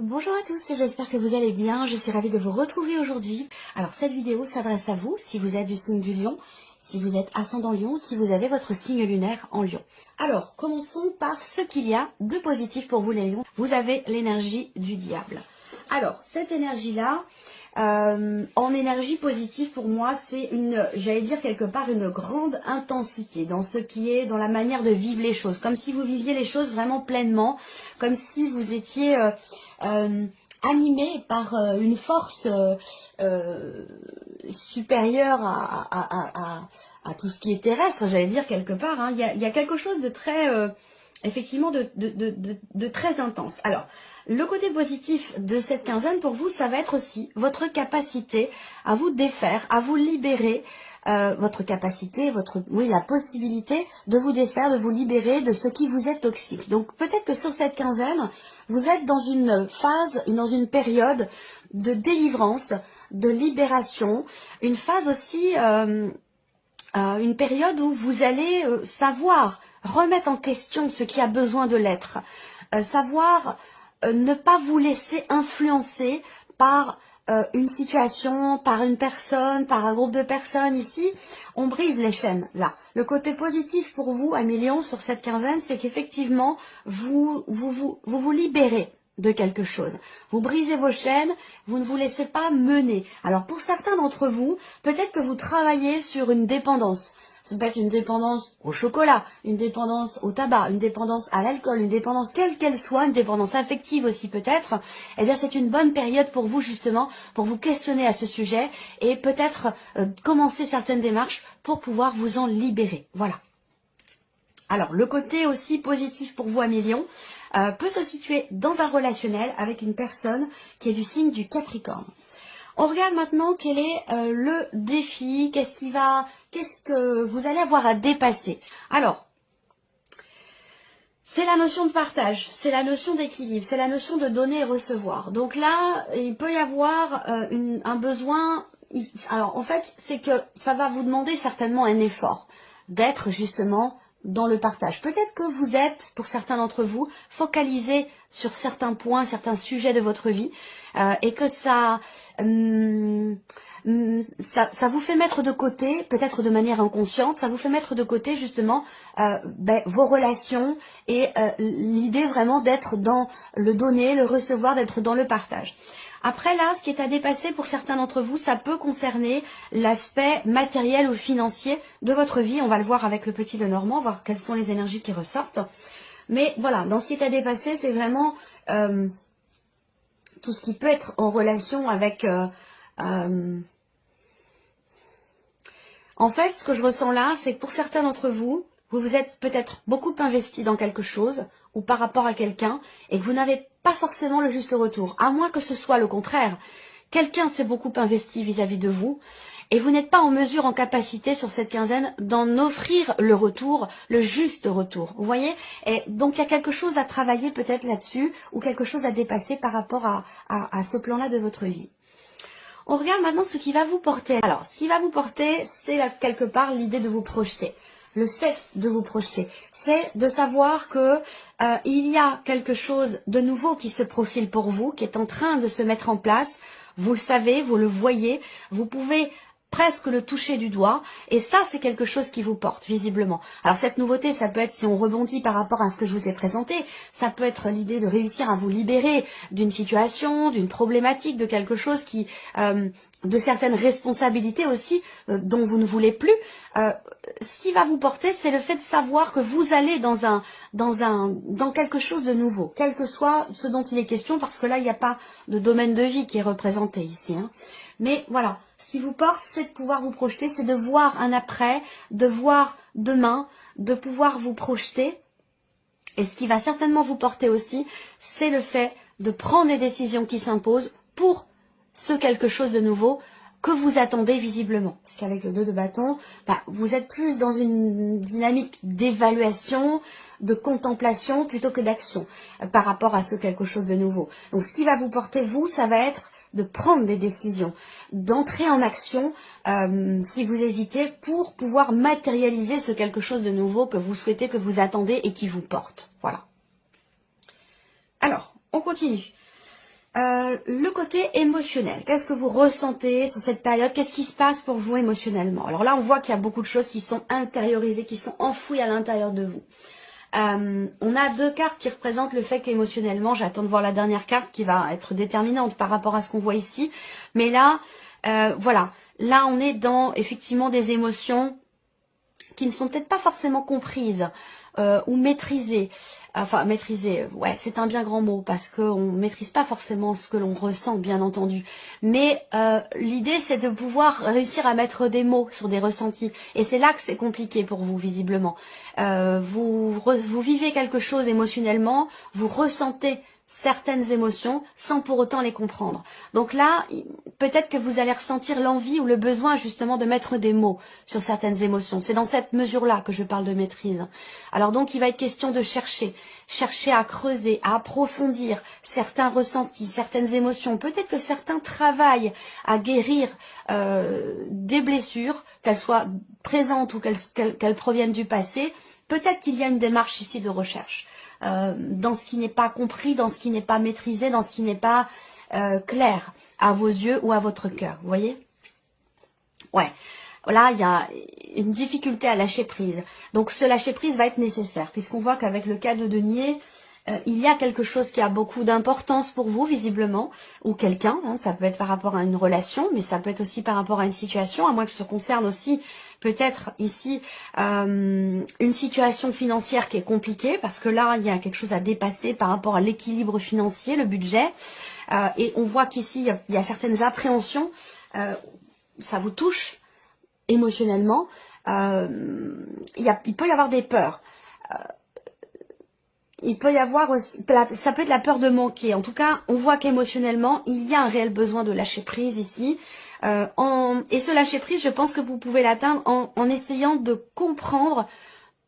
Bonjour à tous, j'espère que vous allez bien, je suis ravie de vous retrouver aujourd'hui. Alors cette vidéo s'adresse à vous si vous êtes du signe du Lion, si vous êtes ascendant Lion, si vous avez votre signe lunaire en Lion. Alors commençons par ce qu'il y a de positif pour vous les Lions. Vous avez l'énergie du diable. Alors cette énergie-là, en énergie positive pour moi, c'est j'allais dire quelque part une grande intensité dans ce qui est, dans la manière de vivre les choses, comme si vous viviez les choses vraiment pleinement, comme si vous étiez animé par une force supérieure à tout ce qui est terrestre, j'allais dire quelque part. Hein. Il y a quelque chose de très, effectivement, de très intense. Alors, le côté positif de cette quinzaine pour vous, ça va être aussi votre capacité à vous défaire, à vous libérer, votre capacité, la possibilité de vous défaire, de vous libérer de ce qui vous est toxique. Donc peut-être que sur cette quinzaine, vous êtes dans une phase, dans une période de délivrance, de libération, une phase aussi, une période où vous allez savoir remettre en question ce qui a besoin de l'être, savoir ne pas vous laisser influencer par une situation, par une personne, par un groupe de personnes. Ici, on brise les chaînes, là. Le côté positif pour vous, amis Lions, sur cette quinzaine, c'est qu'effectivement, vous libérez de quelque chose. Vous brisez vos chaînes, vous ne vous laissez pas mener. Alors, pour certains d'entre vous, peut-être que vous travaillez sur une dépendance. Ça peut être une dépendance au chocolat, une dépendance au tabac, une dépendance à l'alcool, une dépendance quelle qu'elle soit, une dépendance affective aussi peut-être. Eh bien, c'est une bonne période pour vous justement, pour vous questionner à ce sujet et peut-être commencer certaines démarches pour pouvoir vous en libérer. Voilà. Alors, le côté aussi positif pour vous, amis Lions, peut se situer dans un relationnel avec une personne qui est du signe du Capricorne. On regarde maintenant quel est le défi, qu'est-ce que vous allez avoir à dépasser. Alors, c'est la notion de partage, c'est la notion d'équilibre, c'est la notion de donner et recevoir. Donc là, il peut y avoir un besoin. Alors en fait, c'est que ça va vous demander certainement un effort d'être justement dans le partage. Peut-être que vous êtes, pour certains d'entre vous, focalisé sur certains points, certains sujets de votre vie, et que ça vous fait mettre de côté, peut-être de manière inconsciente, ça vous fait mettre de côté justement vos relations et l'idée vraiment d'être dans le donner, le recevoir, d'être dans le partage. Après là, ce qui est à dépasser pour certains d'entre vous, ça peut concerner l'aspect matériel ou financier de votre vie. On va le voir avec le petit Lenormand, voir quelles sont les énergies qui ressortent. Mais voilà, dans ce qui est à dépasser, c'est vraiment tout ce qui peut être en relation avec... En fait, ce que je ressens là, c'est que pour certains d'entre vous, vous vous êtes peut-être beaucoup investi dans quelque chose ou par rapport à quelqu'un et que vous n'avez pas forcément le juste retour. À moins que ce soit le contraire. Quelqu'un s'est beaucoup investi vis-à-vis de vous et vous n'êtes pas en mesure, en capacité sur cette quinzaine d'en offrir le retour, le juste retour. Vous voyez? Et donc il y a quelque chose à travailler peut-être là-dessus ou quelque chose à dépasser par rapport à ce plan-là de votre vie. On regarde maintenant ce qui va vous porter. Alors, ce qui va vous porter, c'est quelque part l'idée de vous projeter. Le fait de vous projeter, c'est de savoir que il y a quelque chose de nouveau qui se profile pour vous, qui est en train de se mettre en place. Vous le savez, vous le voyez, vous pouvez presque le toucher du doigt, et ça c'est quelque chose qui vous porte visiblement. Alors cette nouveauté, ça peut être, si on rebondit par rapport à ce que je vous ai présenté, ça peut être l'idée de réussir à vous libérer d'une situation, d'une problématique, de quelque chose qui, de certaines responsabilités aussi, dont vous ne voulez plus. Ce qui va vous porter, c'est le fait de savoir que vous allez dans quelque chose de nouveau, quel que soit ce dont il est question, parce que là il n'y a pas de domaine de vie qui est représenté ici, hein. Mais voilà, ce qui vous porte, c'est de pouvoir vous projeter, c'est de voir un après, de voir demain, de pouvoir vous projeter. Et ce qui va certainement vous porter aussi, c'est le fait de prendre les décisions qui s'imposent pour ce quelque chose de nouveau que vous attendez visiblement. Parce qu'avec le 2 de bâton, vous êtes plus dans une dynamique d'évaluation, de contemplation plutôt que d'action par rapport à ce quelque chose de nouveau. Donc ce qui va vous porter, vous, ça va être de prendre des décisions, d'entrer en action si vous hésitez pour pouvoir matérialiser ce quelque chose de nouveau que vous souhaitez, que vous attendez et qui vous porte. Voilà. Alors, on continue. Le côté émotionnel, qu'est-ce que vous ressentez sur cette période? Qu'est-ce qui se passe pour vous émotionnellement? Alors là, on voit qu'il y a beaucoup de choses qui sont intériorisées, qui sont enfouies à l'intérieur de vous. On a deux cartes qui représentent le fait qu'émotionnellement, j'attends de voir la dernière carte qui va être déterminante par rapport à ce qu'on voit ici. Mais là, voilà, là on est dans effectivement des émotions qui ne sont peut-être pas forcément comprises ou maîtrisées. Enfin, maîtriser, ouais, c'est un bien grand mot parce qu'on ne maîtrise pas forcément ce que l'on ressent, bien entendu. Mais l'idée, c'est de pouvoir réussir à mettre des mots sur des ressentis. Et c'est là que c'est compliqué pour vous, visiblement. Vous vivez quelque chose émotionnellement, vous ressentez certaines émotions sans pour autant les comprendre. Donc là, peut-être que vous allez ressentir l'envie ou le besoin justement de mettre des mots sur certaines émotions. C'est dans cette mesure-là que je parle de maîtrise. Alors donc, il va être question de chercher à creuser, à approfondir certains ressentis, certaines émotions. Peut-être que certains travaillent à guérir des blessures, qu'elles soient présentes ou qu'elles proviennent du passé. Peut-être qu'il y a une démarche ici de recherche. Dans ce qui n'est pas compris, dans ce qui n'est pas maîtrisé, dans ce qui n'est pas clair à vos yeux ou à votre cœur, vous voyez? Ouais, là il y a une difficulté à lâcher prise. Donc ce lâcher prise va être nécessaire, puisqu'on voit qu'avec le cas de denier, il y a quelque chose qui a beaucoup d'importance pour vous, visiblement, ou quelqu'un, hein, ça peut être par rapport à une relation, mais ça peut être aussi par rapport à une situation, à moins que ce concerne aussi peut-être ici une situation financière qui est compliquée, parce que là, il y a quelque chose à dépasser par rapport à l'équilibre financier, le budget, et on voit qu'ici, il y a certaines appréhensions, ça vous touche émotionnellement, il peut y avoir des peurs. Il peut y avoir aussi, ça peut être la peur de manquer. En tout cas, on voit qu'émotionnellement, il y a un réel besoin de lâcher prise ici. Et ce lâcher prise, je pense que vous pouvez l'atteindre en essayant de comprendre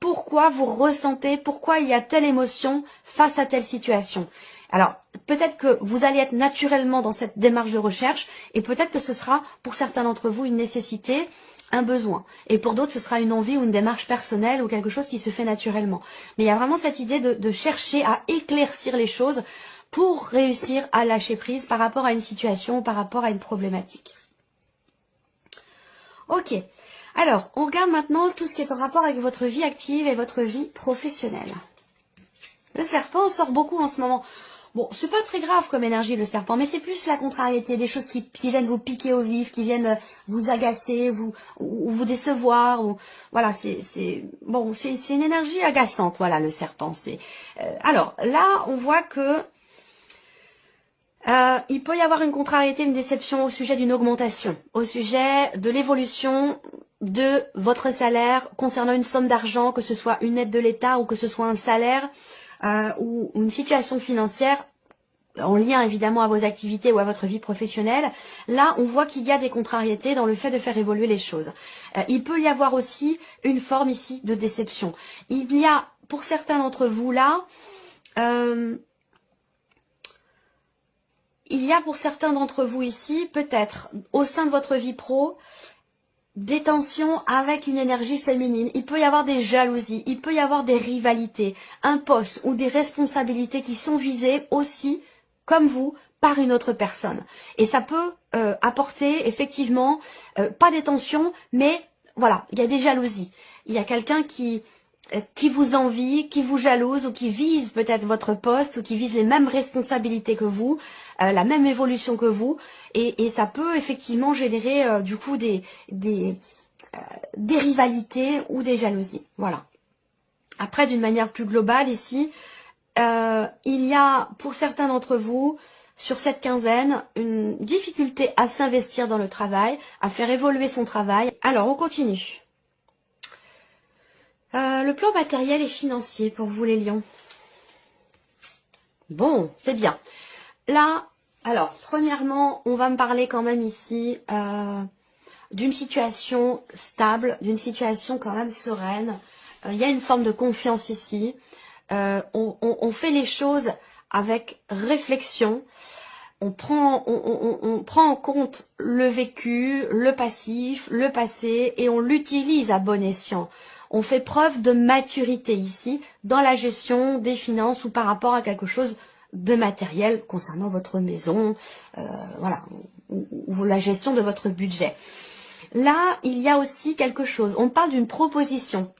pourquoi vous ressentez, pourquoi il y a telle émotion face à telle situation. Alors, peut-être que vous allez être naturellement dans cette démarche de recherche et peut-être que ce sera pour certains d'entre vous une nécessité, un besoin. Et pour d'autres, ce sera une envie ou une démarche personnelle ou quelque chose qui se fait naturellement. Mais il y a vraiment cette idée de chercher à éclaircir les choses pour réussir à lâcher prise par rapport à une situation ou par rapport à une problématique. Ok. Alors, on regarde maintenant tout ce qui est en rapport avec votre vie active et votre vie professionnelle. Le serpent sort beaucoup en ce moment. Bon, c'est pas très grave comme énergie le serpent, mais c'est plus la contrariété, des choses qui viennent vous piquer au vif, qui viennent vous agacer, vous décevoir. Voilà, c'est une énergie agaçante. Voilà, le serpent. Alors là, on voit que il peut y avoir une contrariété, une déception au sujet d'une augmentation, au sujet de l'évolution de votre salaire concernant une somme d'argent, que ce soit une aide de l'État ou que ce soit un salaire. Ou une situation financière en lien évidemment à vos activités ou à votre vie professionnelle, là on voit qu'il y a des contrariétés dans le fait de faire évoluer les choses. Il peut y avoir aussi une forme ici de déception. Il y a pour certains d'entre vous là, il y a pour certains d'entre vous ici, peut-être au sein de votre vie pro, des tensions avec une énergie féminine, il peut y avoir des jalousies, il peut y avoir des rivalités, un poste ou des responsabilités qui sont visées aussi, comme vous, par une autre personne. Et ça peut apporter effectivement, pas des tensions, mais voilà, il y a des jalousies. Il y a quelqu'un qui vous envie, qui vous jalouse ou qui vise peut-être votre poste ou qui vise les mêmes responsabilités que vous, la même évolution que vous et ça peut effectivement générer du coup des rivalités ou des jalousies. Voilà. Après, d'une manière plus globale ici, il y a pour certains d'entre vous sur cette quinzaine une difficulté à s'investir dans le travail, à faire évoluer son travail. Alors on continue. Le plan matériel et financier pour vous les lions. Bon, c'est bien. Là, alors, premièrement, on va me parler quand même ici d'une situation stable, d'une situation quand même sereine. Il y a une forme de confiance ici. On fait les choses avec réflexion. On prend en compte le vécu, le passif, le passé et on l'utilise à bon escient. On fait preuve de maturité ici dans la gestion des finances ou par rapport à quelque chose de matériel concernant votre maison, voilà, ou la gestion de votre budget. Là, il y a aussi quelque chose. On parle d'une proposition.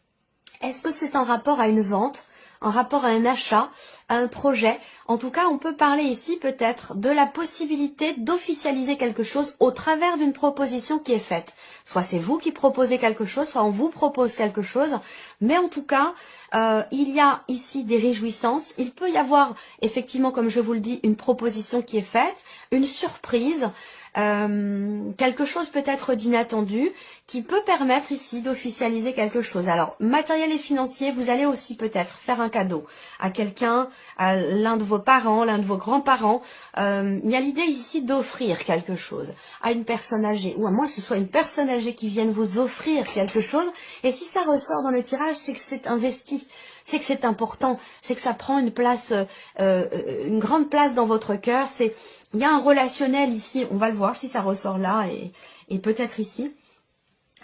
Est-ce que c'est en rapport à une vente, en rapport à un achat, à un projet? En tout cas, on peut parler ici peut-être de la possibilité d'officialiser quelque chose au travers d'une proposition qui est faite. Soit c'est vous qui proposez quelque chose, soit on vous propose quelque chose. Mais en tout cas, il y a ici des réjouissances. Il peut y avoir effectivement, comme je vous le dis, une proposition qui est faite, une surprise, quelque chose peut-être d'inattendu qui peut permettre ici d'officialiser quelque chose. Alors, matériel et financier, vous allez aussi peut-être faire un cadeau à quelqu'un, à l'un de vos parents, l'un de vos grands-parents. Il y a l'idée ici d'offrir quelque chose à une personne âgée, ou à moins que ce soit une personne âgée qui vienne vous offrir quelque chose. Et si ça ressort dans le tirage, c'est que c'est investi, c'est que c'est important, c'est que ça prend une place, une grande place dans votre cœur. Il y a un relationnel ici, on va le voir si ça ressort là et peut-être ici.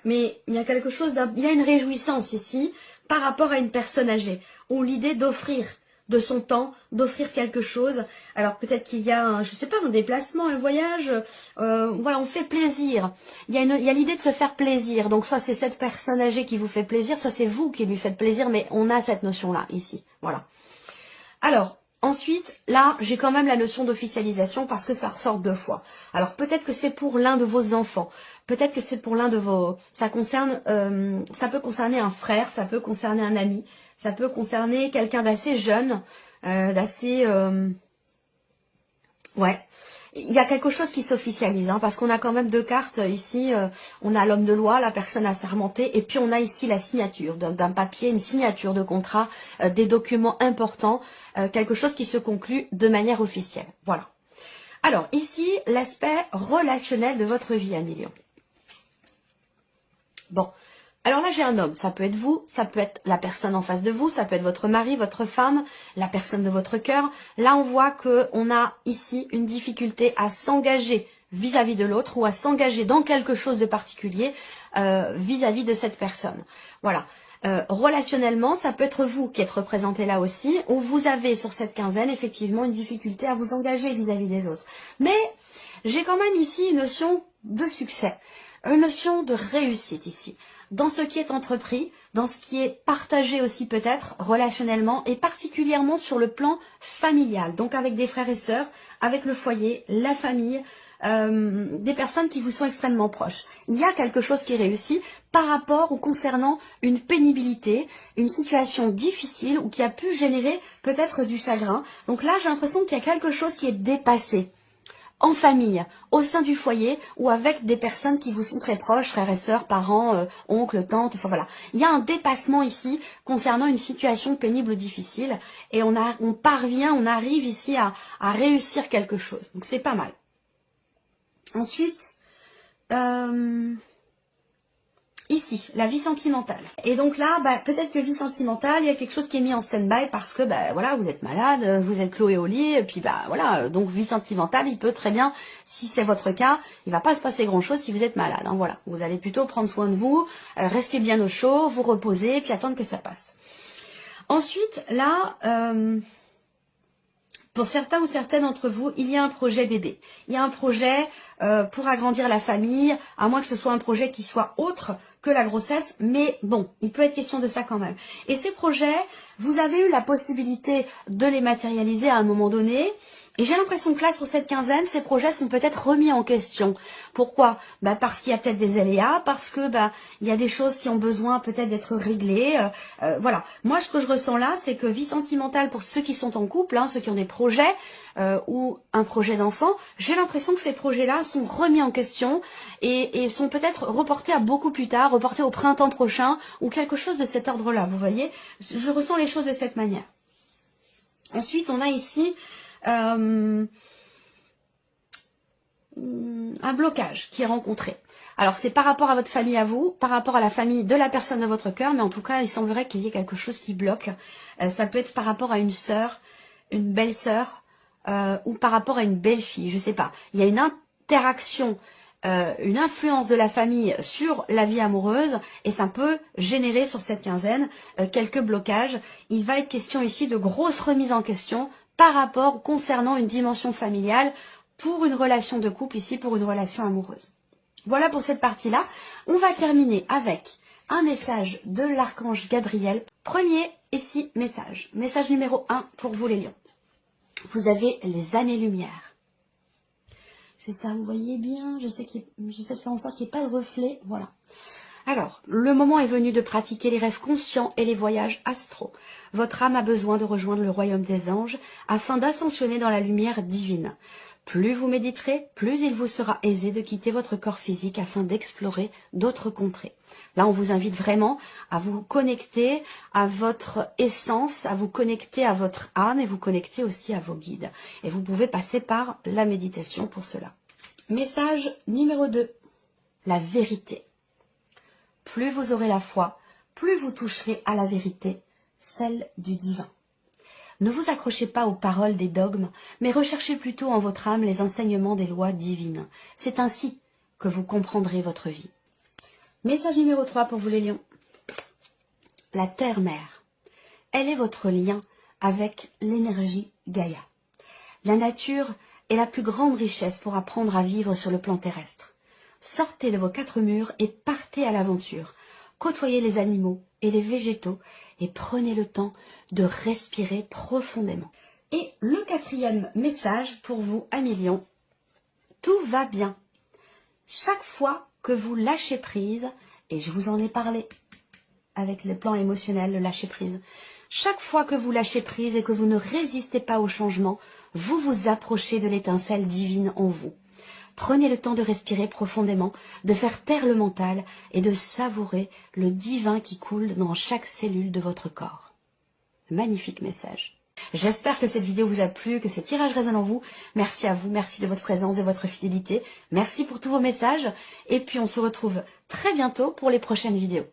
Mais il y a quelque chose, il y a une réjouissance ici par rapport à une personne âgée, ou l'idée d'offrir de son temps, d'offrir quelque chose. Alors peut-être qu'il y a, je sais pas, un déplacement, un voyage, voilà, on fait plaisir. Il y a l'idée de se faire plaisir. Donc soit c'est cette personne âgée qui vous fait plaisir, soit c'est vous qui lui faites plaisir, mais on a cette notion-là ici. Voilà. Alors, ensuite, là, j'ai quand même la notion d'officialisation parce que ça ressort 2 fois. Alors, peut-être que c'est pour l'un de vos enfants. Peut-être que c'est pour l'un de vos... Ça peut concerner un frère, ça peut concerner un ami, ça peut concerner quelqu'un d'assez jeune, ouais. Il y a quelque chose qui s'officialise, hein, parce qu'on a quand même 2 cartes ici. On a l'homme de loi, la personne assermentée, et puis on a ici la signature d'un papier, une signature de contrat, des documents importants, quelque chose qui se conclut de manière officielle. Voilà. Alors ici, l'aspect relationnel de votre vie, Amis Lions. Bon. Alors là, j'ai un homme, ça peut être vous, ça peut être la personne en face de vous, ça peut être votre mari, votre femme, la personne de votre cœur. Là, on voit qu'on a ici une difficulté à s'engager vis-à-vis de l'autre ou à s'engager dans quelque chose de particulier vis-à-vis de cette personne. Voilà. Relationnellement, ça peut être vous qui êtes représenté là aussi, où vous avez sur cette quinzaine effectivement une difficulté à vous engager vis-à-vis des autres. Mais j'ai quand même ici une notion de succès, une notion de réussite ici. Dans ce qui est entrepris, dans ce qui est partagé aussi peut-être relationnellement et particulièrement sur le plan familial, donc avec des frères et sœurs, avec le foyer, la famille, des personnes qui vous sont extrêmement proches. Il y a quelque chose qui réussit par rapport ou concernant une pénibilité, une situation difficile ou qui a pu générer peut-être du chagrin. Donc là, j'ai l'impression qu'il y a quelque chose qui est dépassé. En famille, au sein du foyer ou avec des personnes qui vous sont très proches, frères et sœurs, parents, oncles, tantes, enfin voilà. Il y a un dépassement ici concernant une situation pénible ou difficile et on arrive ici à réussir quelque chose. Donc c'est pas mal. Ensuite, ici, la vie sentimentale. Et donc là, peut-être que vie sentimentale, il y a quelque chose qui est mis en stand-by parce que, voilà, vous êtes malade, vous êtes cloué au lit, et puis, voilà, donc vie sentimentale, il peut très bien, si c'est votre cas, il va pas se passer grand-chose si vous êtes malade, hein, voilà. Vous allez plutôt prendre soin de vous, rester bien au chaud, vous reposer, puis attendre que ça passe. Ensuite, là... pour certains ou certaines d'entre vous, il y a un projet bébé. Il y a un projet pour agrandir la famille, à moins que ce soit un projet qui soit autre que la grossesse. Mais bon, il peut être question de ça quand même. Et ces projets, vous avez eu la possibilité de les matérialiser à un moment donné. Et j'ai l'impression que là, sur cette quinzaine, ces projets sont peut-être remis en question. Pourquoi? Parce qu'il y a peut-être des aléas, parce que il y a des choses qui ont besoin peut-être d'être réglées. Voilà. Moi, ce que je ressens là, c'est que vie sentimentale pour ceux qui sont en couple, hein, ceux qui ont des projets ou un projet d'enfant, j'ai l'impression que ces projets-là sont remis en question et sont peut-être reportés à beaucoup plus tard, reportés au printemps prochain ou quelque chose de cet ordre-là. Vous voyez, je ressens les choses de cette manière. Ensuite, on a ici un blocage qui est rencontré. Alors c'est par rapport à votre famille à vous, par rapport à la famille de la personne de votre cœur, mais en tout cas il semblerait qu'il y ait quelque chose qui bloque. Ça peut être par rapport à une sœur, une belle-sœur ou par rapport à une belle-fille, je sais pas. Il y a une interaction, une influence de la famille sur la vie amoureuse et ça peut générer sur cette quinzaine quelques blocages. Il va être question ici de grosses remises en question par rapport concernant une dimension familiale pour une relation de couple, ici pour une relation amoureuse. Voilà pour cette partie-là. On va terminer avec un message de l'archange Gabriel. Premier, ici, message. Message numéro 1 pour vous les lions. Vous avez les années-lumière. J'espère que vous voyez bien. J'essaie de faire en sorte qu'il n'y ait pas de reflet. Voilà. Alors, le moment est venu de pratiquer les rêves conscients et les voyages astraux. Votre âme a besoin de rejoindre le royaume des anges afin d'ascensionner dans la lumière divine. Plus vous méditerez, plus il vous sera aisé de quitter votre corps physique afin d'explorer d'autres contrées. Là, on vous invite vraiment à vous connecter à votre essence, à vous connecter à votre âme et vous connecter aussi à vos guides. Et vous pouvez passer par la méditation pour cela. Message numéro 2. La vérité. Plus vous aurez la foi, plus vous toucherez à la vérité, celle du divin. Ne vous accrochez pas aux paroles des dogmes, mais recherchez plutôt en votre âme les enseignements des lois divines. C'est ainsi que vous comprendrez votre vie. Message numéro 3 pour vous les lions. La terre-mère. Elle est votre lien avec l'énergie Gaïa. La nature est la plus grande richesse pour apprendre à vivre sur le plan terrestre. Sortez de vos 4 murs et partez à l'aventure. Côtoyez les animaux et les végétaux et prenez le temps de respirer profondément. Et le 4e message pour vous, amis lions, tout va bien. Chaque fois que vous lâchez prise, et je vous en ai parlé avec le plan émotionnel, le lâcher prise, chaque fois que vous lâchez prise et que vous ne résistez pas au changement, vous vous approchez de l'étincelle divine en vous. Prenez le temps de respirer profondément, de faire taire le mental et de savourer le divin qui coule dans chaque cellule de votre corps. Magnifique message. J'espère que cette vidéo vous a plu, que ce tirage résonne en vous. Merci à vous, merci de votre présence et de votre fidélité. Merci pour tous vos messages. Et puis on se retrouve très bientôt pour les prochaines vidéos.